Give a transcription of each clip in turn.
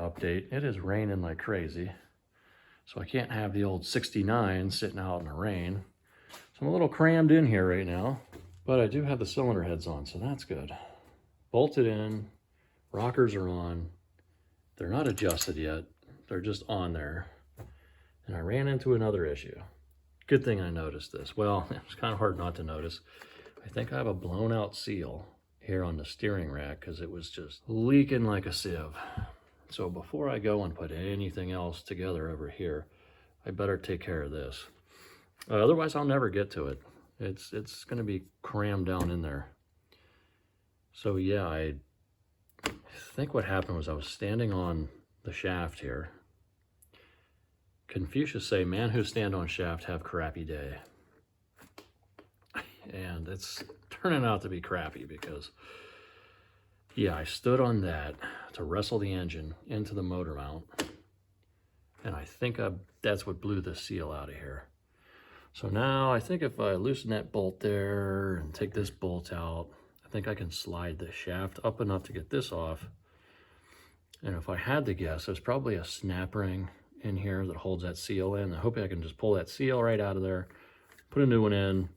update. It is raining like crazy. So I can't have the old 69 sitting out in the rain. So I'm a little crammed in here right now, but I do have the cylinder heads on, so that's good. Bolted in, rockers are on. They're not adjusted yet. They're just on there. And I ran into another issue. Good thing I noticed this. Well, it was kind of hard not to notice. I think I have a blown out seal here on the steering rack because it was just leaking like a sieve. So before I go and put anything else together over here, I better take care of this. Otherwise, I'll never get to it. It's going to be crammed down in there. So yeah, I think what happened was I was standing on the shaft here. Confucius say, man who stand on shaft have crappy day. And it's turning out to be crappy because, yeah, I stood on that to wrestle the engine into the motor mount. And I think that's what blew the seal out of here. So now I think if I loosen that bolt there and take this bolt out, I think I can slide the shaft up enough to get this off. And if I had to guess, there's probably a snap ring in here that holds that seal in. I hope I can just pull that seal right out of there, put a new one in,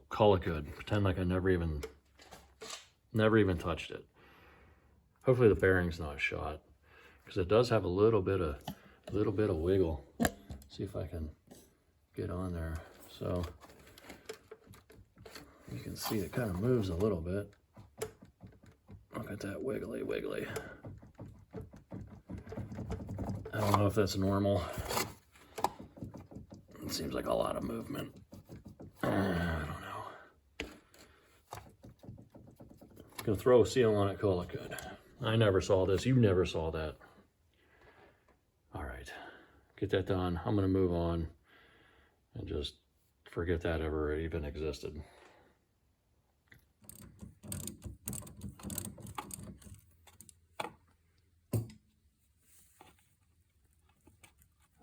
call it good. Pretend like I never even touched it. Hopefully the bearing's not shot, because it does have a little bit of wiggle. See if I can get on there. So you can see it kind of moves a little bit. Look at that wiggly. I don't know if that's normal. It seems like a lot of movement. I don't know. Gonna throw a seal on it, call it good. I never saw this. You never saw that. All right, get that done. I'm gonna move on and just forget that ever even existed.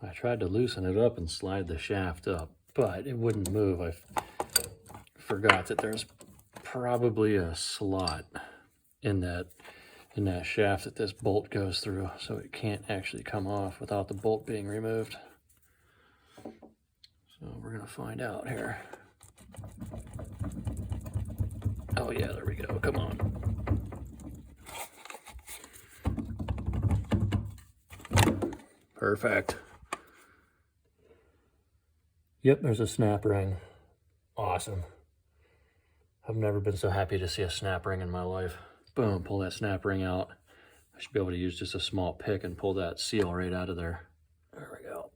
I tried to loosen it up and slide the shaft up, but it wouldn't move. I forgot that there's probably a slot in that shaft that this bolt goes through, so it can't actually come off without the bolt being removed. So we're gonna find out here. Oh yeah, there we go, come on. Perfect. Yep, there's a snap ring. Awesome. I've never been so happy to see a snap ring in my life. Boom, pull that snap ring out. I should be able to use just a small pick and pull that seal right out of there. There we go.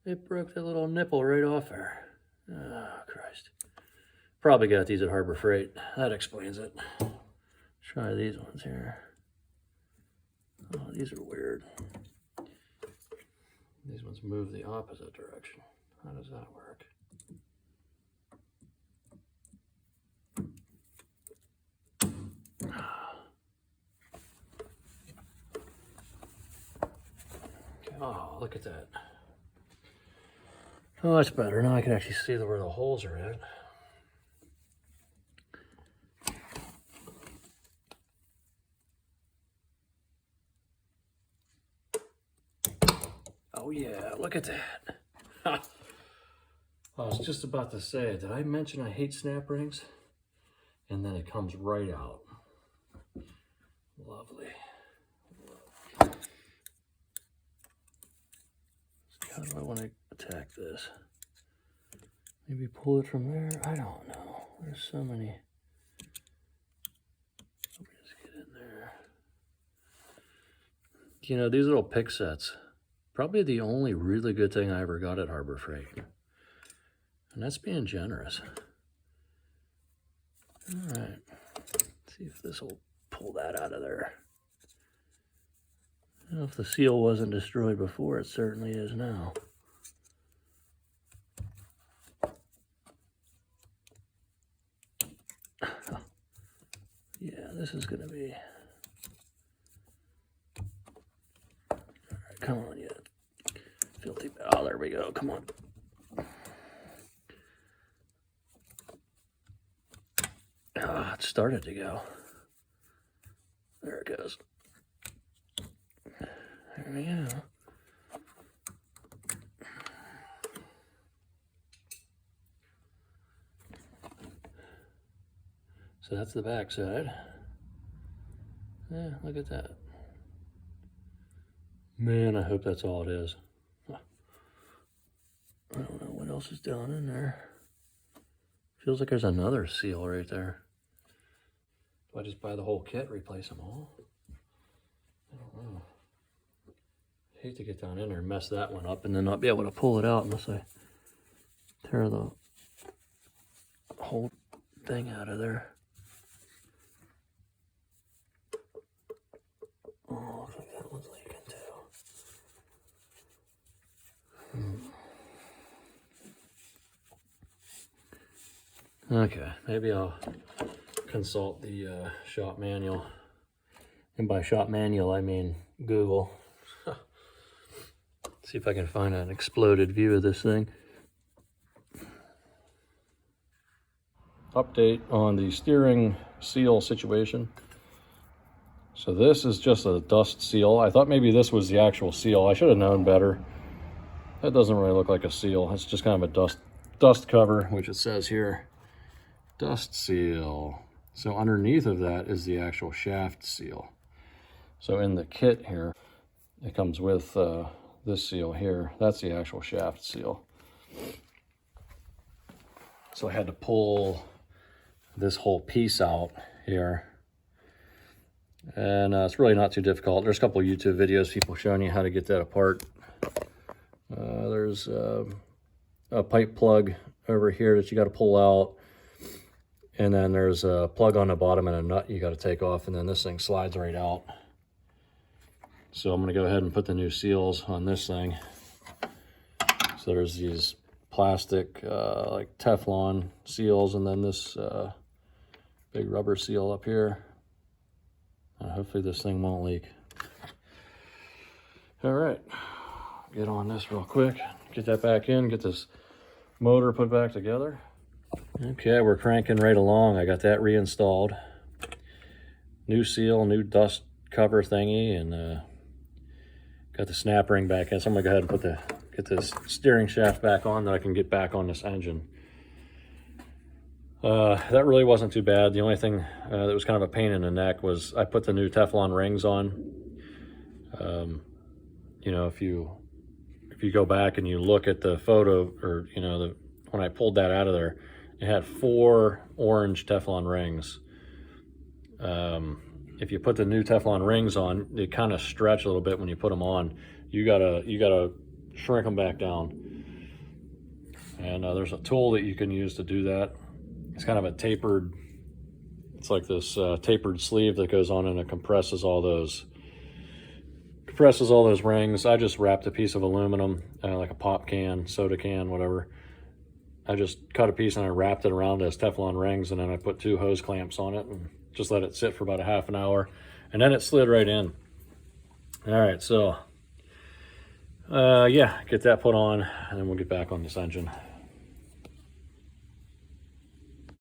It broke the little nipple right off there. Oh, Christ. Probably got these at Harbor Freight. That explains it. Try these ones here. Oh, these are weird. These ones move the opposite direction. How does that work? Oh, look at that. Oh, that's better. Now I can actually see where the holes are at. Oh yeah, look at that. I was just about to say, did I mention I hate snap rings? And then it comes right out. Lovely. How do I want to attack this? Maybe pull it from there? I don't know. There's so many. Let me just get in there. You know, these little pick sets, probably the only really good thing I ever got at Harbor Freight. And that's being generous. All right. Let's see if this will pull that out of there. Well, if the seal wasn't destroyed before, it certainly is now. Yeah, this is going to be... All right, come on, you filthy... Oh, there we go. Come on. It started to go. There it goes. There we go. So that's the back side. Yeah, look at that. Man, I hope that's all it is. I don't know what else is down in there. Feels like there's another seal right there. Do I just buy the whole kit, replace them all? I don't know. Hate to get down in there and mess that one up and then not be able to pull it out unless I tear the whole thing out of there. Oh, looks like that one's leaking too. Okay, maybe I'll consult the shop manual. And by shop manual, I mean Google. See if I can find an exploded view of this thing. Update on the steering seal situation. So this is just a dust seal. I thought maybe this was the actual seal. I should have known better. That doesn't really look like a seal. It's just kind of a dust cover, which it says here, dust seal. So underneath of that is the actual shaft seal. So in the kit here, it comes with this seal here. That's the actual shaft seal. So I had to pull this whole piece out here. And it's really not too difficult. There's a couple of YouTube videos, people showing you how to get that apart. There's a pipe plug over here that you got to pull out. And then there's a plug on the bottom and a nut you got to take off. And then this thing slides right out. So I'm going to go ahead and put the new seals on this thing. So there's these plastic, like Teflon seals, and then this big rubber seal up here. Hopefully this thing won't leak. All right, get on this real quick. Get that back in, get this motor put back together. Okay, we're cranking right along. I got that reinstalled. New seal, new dust cover thingy, and got the snap ring back in. So I'm gonna go ahead and get this steering shaft back on that I can get back on this engine. That really wasn't too bad. The only thing that was kind of a pain in the neck was I put the new Teflon rings on. You know, if you go back and you look at the photo, or you know, when I pulled that out of there, it had 4 orange Teflon rings. If you put the new Teflon rings on, they kind of stretch a little bit when you put them on. You gotta shrink them back down. And there's a tool that you can use to do that. It's kind of a tapered, it's like this tapered sleeve that goes on and it compresses all those rings. I just wrapped a piece of aluminum, like a pop can, soda can, whatever. I just cut a piece and I wrapped it around as Teflon rings, and then I put 2 hose clamps on it and just let it sit for about a half an hour, and then it slid right in. All right, so yeah, get that put on and then we'll get back on this engine.